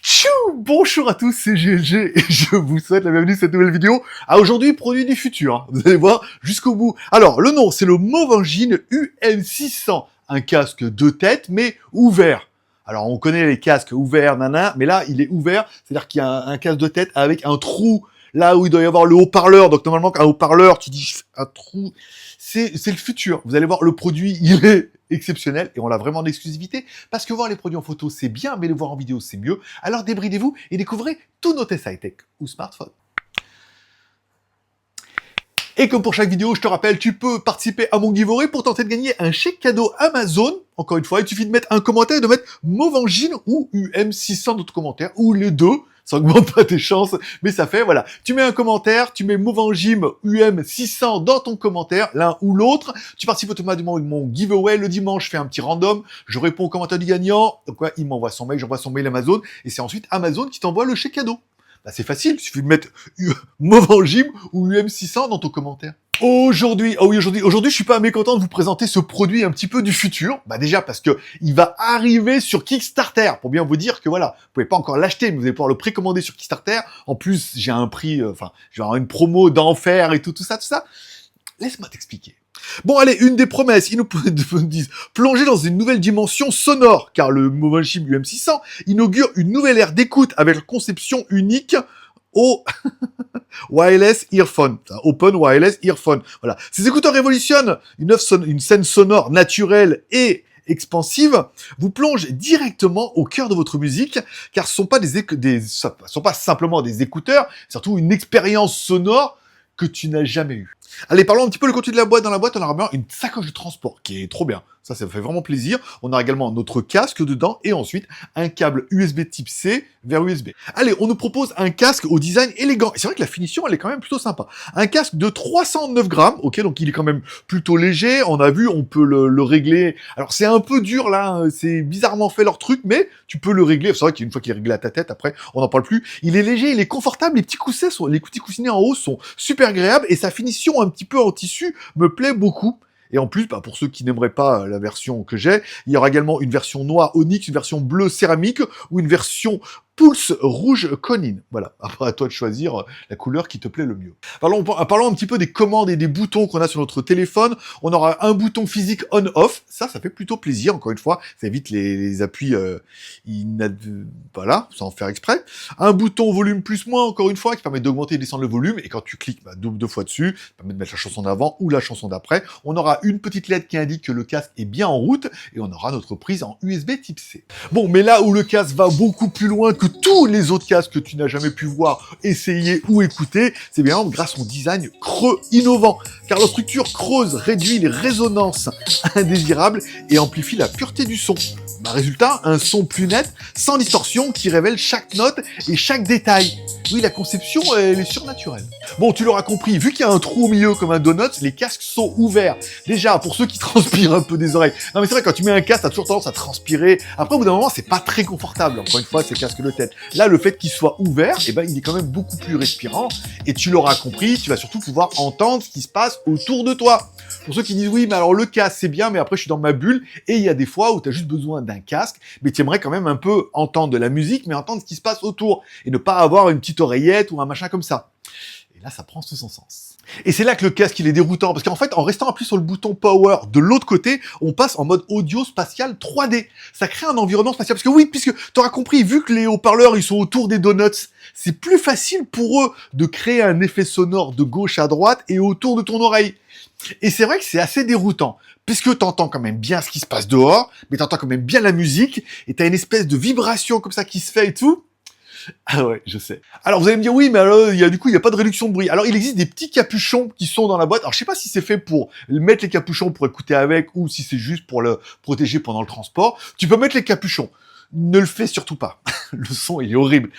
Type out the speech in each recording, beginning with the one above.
Tchou, bonjour à tous, c'est GLG et je vous souhaite la bienvenue à cette nouvelle vidéo. Aujourd'hui, produit du futur, hein. Vous allez voir jusqu'au bout. Alors, le nom, c'est le Movengine UM600, un casque de tête, mais ouvert. Alors, on connaît les casques ouverts, nana, mais là, il est ouvert, c'est-à-dire qu'il y a un casque de tête avec un trou, là où il doit y avoir le haut-parleur. Donc, normalement, un haut-parleur, tu dis un trou, c'est le futur. Vous allez voir, le produit, il est exceptionnel et on l'a vraiment en exclusivité parce que voir les produits en photo c'est bien mais les voir en vidéo c'est mieux. Alors débridez-vous et découvrez tous nos tests high-tech ou smartphones. Et comme pour chaque vidéo, je te rappelle, tu peux participer à mon giveaway pour tenter de gagner un chèque cadeau Amazon. Encore une fois, il suffit de mettre un commentaire et de mettre Movengine ou UM600 dans ton commentaire, ou les deux. Ça augmente pas tes chances, mais ça fait, voilà. Tu mets un commentaire, tu mets Movengine UM600 dans ton commentaire, l'un ou l'autre. Tu participes automatiquement à mon giveaway. Le dimanche, je fais un petit random. Je réponds aux commentaires du gagnant. Donc, ouais, il m'envoie son mail, j'envoie son mail Amazon. Et c'est ensuite Amazon qui t'envoie le chèque cadeau. Bah, c'est facile, il suffit de mettre Movengine ou UM600 dans ton commentaire. Aujourd'hui, je suis pas mécontent de vous présenter ce produit un petit peu du futur. Bah déjà parce que il va arriver sur Kickstarter. Pour bien vous dire que voilà, vous pouvez pas encore l'acheter, mais vous allez pouvoir le précommander sur Kickstarter. En plus, j'ai un prix, j'ai une promo d'enfer et tout ça. Laisse-moi t'expliquer. Bon, allez, une des promesses, ils nous disent plonger dans une nouvelle dimension sonore, car le Movengine UM600 inaugure une nouvelle ère d'écoute avec la conception unique au wireless earphone, open wireless earphone. Voilà. Ces écouteurs révolutionnent une scène sonore naturelle et expansive, vous plonge directement au cœur de votre musique, car ce sont pas sont pas simplement des écouteurs, surtout une expérience sonore que tu n'as jamais eue. Allez, parlons un petit peu le contenu de la boîte. Dans la boîte, on aura bien une sacoche de transport qui est trop bien. Ça fait vraiment plaisir. On aura également notre casque dedans et ensuite un câble USB type C vers USB. Allez, on nous propose un casque au design élégant. Et c'est vrai que la finition, elle est quand même plutôt sympa. Un casque de 309 grammes. Ok, donc il est quand même plutôt léger. On a vu, on peut le régler. Alors, c'est un peu dur là. Hein. C'est bizarrement fait leur truc, mais tu peux le régler. C'est vrai qu'une fois qu'il est réglé à ta tête, après, on n'en parle plus. Il est léger, il est confortable. Les petits coussinets en haut sont super agréables et sa finition un petit peu en tissu me plaît beaucoup. Et en plus, pour ceux qui n'aimeraient pas la version que j'ai, il y aura également une version noire onyx, une version bleue céramique ou une version pulse rouge conine. Voilà, après à toi de choisir la couleur qui te plaît le mieux. Parlons un petit peu des commandes et des boutons qu'on a sur notre téléphone. On aura un bouton physique on-off, ça fait plutôt plaisir, encore une fois, ça évite les appuis voilà, sans faire exprès. Un bouton volume plus-moins, encore une fois, qui permet d'augmenter et descendre le volume, et quand tu cliques deux fois dessus, ça permet de mettre la chanson d'avant ou la chanson d'après. On aura une petite LED qui indique que le casque est bien en route, et on aura notre prise en USB type C. Bon, mais là où le casque va beaucoup plus loin que tous les autres casques que tu n'as jamais pu voir, essayer ou écouter, c'est bien grâce à son design creux innovant, car la structure creuse réduit les résonances indésirables et amplifie la pureté du son. Résultat, un son plus net, sans distorsion, qui révèle chaque note et chaque détail. Oui, la conception, elle est surnaturelle. Bon, tu l'auras compris, vu qu'il y a un trou au milieu comme un donut, les casques sont ouverts. Déjà, pour ceux qui transpirent un peu des oreilles. Non mais c'est vrai, quand tu mets un casque, t'as toujours tendance à transpirer. Après, au bout d'un moment, c'est pas très confortable. Encore une fois, c'est casque de tête. Là, le fait qu'il soit ouvert, il est quand même beaucoup plus respirant. Et tu l'auras compris, tu vas surtout pouvoir entendre ce qui se passe autour de toi. Pour ceux qui disent, oui, mais alors le casque, c'est bien, mais après, je suis dans ma bulle. Et il y a des fois où tu as juste besoin d'un casque, mais tu aimerais quand même un peu entendre de la musique, mais entendre ce qui se passe autour. Et ne pas avoir une petite oreillette ou un machin comme ça. Et là, ça prend tout son sens. Et c'est là que le casque, il est déroutant, parce qu'en fait, en restant appuyé sur le bouton Power de l'autre côté, on passe en mode audio spatial 3D. Ça crée un environnement spatial, parce que oui, puisque tu auras compris, vu que les haut-parleurs, ils sont autour des donuts, c'est plus facile pour eux de créer un effet sonore de gauche à droite et autour de ton oreille. Et c'est vrai que c'est assez déroutant, puisque t'entends quand même bien ce qui se passe dehors, mais t'entends quand même bien la musique, et t'as une espèce de vibration comme ça qui se fait et tout. Ah ouais, je sais. Alors vous allez me dire, oui, mais alors, il y a pas de réduction de bruit. Alors il existe des petits capuchons qui sont dans la boîte. Alors je sais pas si c'est fait pour mettre les capuchons pour écouter avec, ou si c'est juste pour le protéger pendant le transport. Tu peux mettre les capuchons. Ne le fais surtout pas. Le son, il est horrible.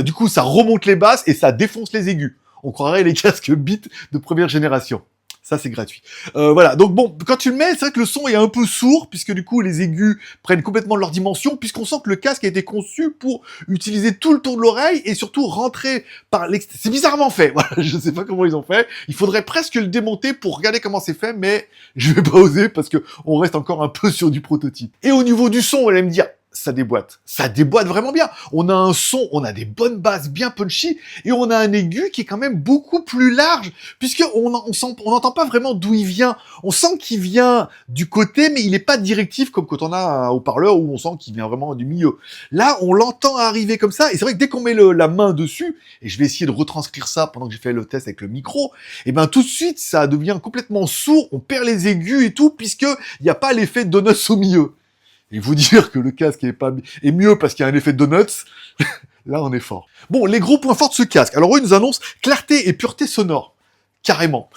Du coup, ça remonte les basses et ça défonce les aigus. On croirait les casques Beats de première génération. Ça, c'est gratuit. Voilà. Donc bon, quand tu le mets, c'est vrai que le son est un peu sourd, puisque du coup, les aigus prennent complètement leur dimension, puisqu'on sent que le casque a été conçu pour utiliser tout le tour de l'oreille et surtout rentrer par l'extérieur. C'est bizarrement fait. Voilà. Je sais pas comment ils ont fait. Il faudrait presque le démonter pour regarder comment c'est fait, mais je vais pas oser parce que on reste encore un peu sur du prototype. Et au niveau du son, vous allez me dire, ça déboîte. Ça déboîte vraiment bien. On a un son, on a des bonnes basses bien punchy, et on a un aigu qui est quand même beaucoup plus large, puisque on n'entend pas vraiment d'où il vient. On sent qu'il vient du côté, mais il n'est pas directif comme quand on a un haut-parleur où on sent qu'il vient vraiment du milieu. Là, on l'entend arriver comme ça, et c'est vrai que dès qu'on met la main dessus, et je vais essayer de retranscrire ça pendant que j'ai fait le test avec le micro, et ben tout de suite, ça devient complètement sourd, on perd les aigus et tout, puisque il n'y a pas l'effet donuts au milieu. Et vous dire que le casque est mieux parce qu'il y a un effet de donuts, là on est fort. Bon, les gros points forts de ce casque. Alors eux, ils nous annoncent clarté et pureté sonore. Carrément.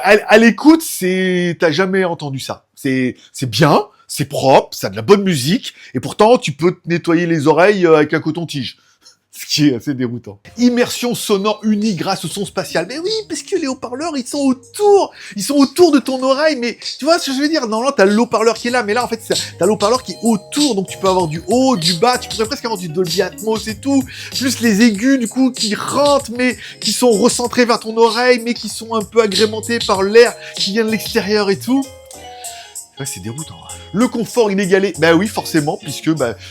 À l'écoute, t'as jamais entendu ça. C'est bien, c'est propre, ça a de la bonne musique, et pourtant tu peux te nettoyer les oreilles avec un coton-tige. Ce qui est assez déroutant. Immersion sonore unie grâce au son spatial. Mais oui, parce que les haut-parleurs, ils sont autour de ton oreille, mais tu vois ce que je veux dire? Normalement, t'as le haut-parleur qui est là, mais là, en fait, t'as le haut-parleur qui est autour, donc tu peux avoir du haut, du bas, tu pourrais presque avoir du Dolby Atmos et tout, plus les aigus, du coup, qui rentrent, mais qui sont recentrés vers ton oreille, mais qui sont un peu agrémentés par l'air qui vient de l'extérieur et tout. Ouais, c'est déroutant. Le confort inégalé, bah oui, forcément, puisque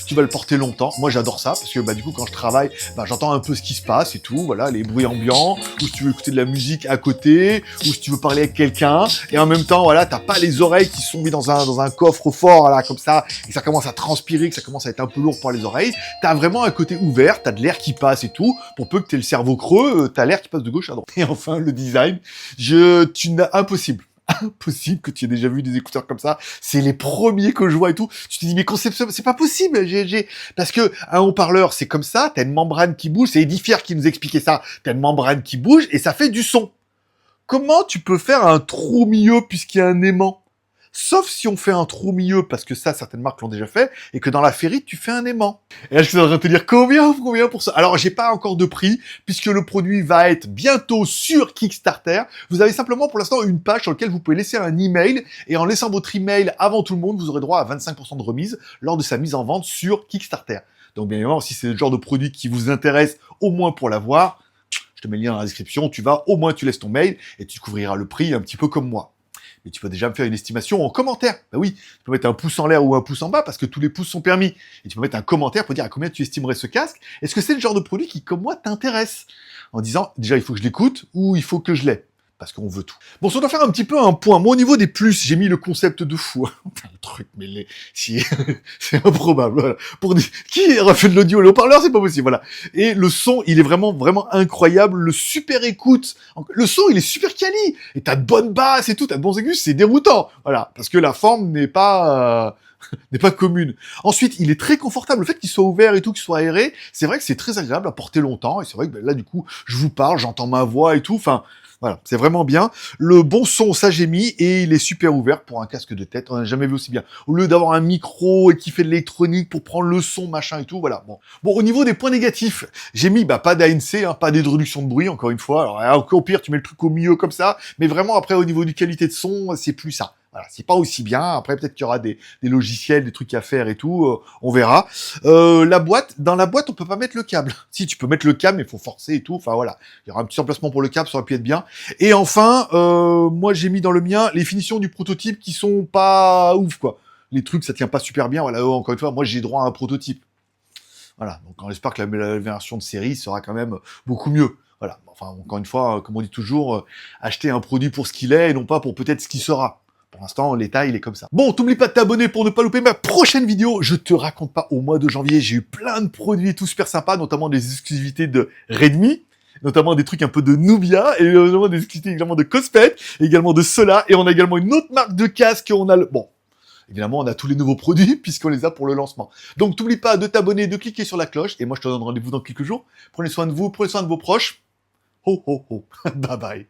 tu vas le porter longtemps. Moi, j'adore ça, parce que du coup, quand je travaille, j'entends un peu ce qui se passe et tout, voilà, les bruits ambiants, ou si tu veux écouter de la musique à côté, ou si tu veux parler avec quelqu'un, et en même temps, voilà, t'as pas les oreilles qui sont mises dans un coffre-fort, là, comme ça, et ça commence à transpirer, que ça commence à être un peu lourd pour les oreilles. T'as vraiment un côté ouvert, t'as de l'air qui passe et tout, pour peu que t'aies le cerveau creux, t'as l'air qui passe de gauche à droite. Et enfin, le design, impossible que tu aies déjà vu des écouteurs comme ça. C'est les premiers que je vois et tout. Tu te dis, mais conception, c'est pas possible. Parce que un haut-parleur, c'est comme ça. T'as une membrane qui bouge. C'est Edifier qui nous expliquait ça. T'as une membrane qui bouge et ça fait du son. Comment tu peux faire un trou au milieu puisqu'il y a un aimant? Sauf si on fait un trou au milieu, parce que ça, certaines marques l'ont déjà fait, et que dans la ferrite, tu fais un aimant. Et là, je suis en train de te dire combien pour ça? Alors, j'ai pas encore de prix, puisque le produit va être bientôt sur Kickstarter. Vous avez simplement, pour l'instant, une page sur laquelle vous pouvez laisser un email, et en laissant votre email avant tout le monde, vous aurez droit à 25% de remise lors de sa mise en vente sur Kickstarter. Donc, bien évidemment, si c'est le genre de produit qui vous intéresse, au moins pour l'avoir, je te mets le lien dans la description, au moins tu laisses ton mail, et tu couvriras le prix un petit peu comme moi. Mais tu peux déjà me faire une estimation en commentaire. Bah oui, tu peux mettre un pouce en l'air ou un pouce en bas parce que tous les pouces sont permis. Et tu peux mettre un commentaire pour dire à combien tu estimerais ce casque. Est-ce que c'est le genre de produit qui, comme moi, t'intéresse? En disant, déjà, il faut que je l'écoute ou il faut que je l'ai. Parce qu'on veut tout. Bon, si on doit faire un petit peu un point. Moi, au niveau des plus, j'ai mis le concept de fou. Le truc, mais c'est improbable. Voilà. Qui refait de l'audio? Le haut-parleur, c'est pas possible. Voilà. Et le son, il est vraiment, vraiment incroyable. Le super écoute. Le son, il est super quali. Et t'as de bonnes basses et tout, t'as de bons aigus. C'est déroutant. Voilà. Parce que la forme n'est pas commune. Ensuite, il est très confortable. Le fait qu'il soit ouvert et tout, qu'il soit aéré, c'est vrai que c'est très agréable à porter longtemps. Et c'est vrai que là, du coup, je vous parle, j'entends ma voix et tout. Enfin, voilà, c'est vraiment bien. Le bon son, ça j'ai mis, et il est super ouvert pour un casque de tête. On n'a jamais vu aussi bien. Au lieu d'avoir un micro et qui fait de l'électronique pour prendre le son, machin et tout, voilà. Bon, au niveau des points négatifs, j'ai mis pas d'ANC, pas d'introduction de bruit, encore une fois. Alors, au pire, tu mets le truc au milieu comme ça, mais vraiment après, au niveau du qualité de son, c'est plus ça. Voilà, c'est pas aussi bien. Après, peut-être qu'il y aura des logiciels, des trucs à faire et tout. On verra. Dans la boîte, on peut pas mettre le câble. Si, tu peux mettre le câble, mais il faut forcer et tout. Enfin, voilà. Il y aura un petit emplacement pour le câble, ça aurait pu être bien. Et enfin, moi, j'ai mis dans le mien les finitions du prototype qui sont pas ouf, quoi. Les trucs, ça tient pas super bien. Voilà, encore une fois, moi, j'ai droit à un prototype. Voilà. Donc, on espère que la version de série sera quand même beaucoup mieux. Voilà. Enfin, encore une fois, comme on dit toujours, acheter un produit pour ce qu'il est et non pas pour peut-être ce qu'il sera. Pour l'instant, l'état, il est comme ça. Bon, t'oublies pas de t'abonner pour ne pas louper ma prochaine vidéo. Je te raconte pas, au mois de janvier, j'ai eu plein de produits et tout super sympas, notamment des exclusivités de Redmi, notamment des trucs un peu de Nubia, et notamment des exclusivités également de Cospet, également de Sola, et on a également une autre marque de casque, bon, évidemment, on a tous les nouveaux produits, puisqu'on les a pour le lancement. Donc, t'oublies pas de t'abonner, de cliquer sur la cloche, et moi, je te donne rendez-vous dans quelques jours. Prenez soin de vous, prenez soin de vos proches. Ho, ho, ho. Bye bye.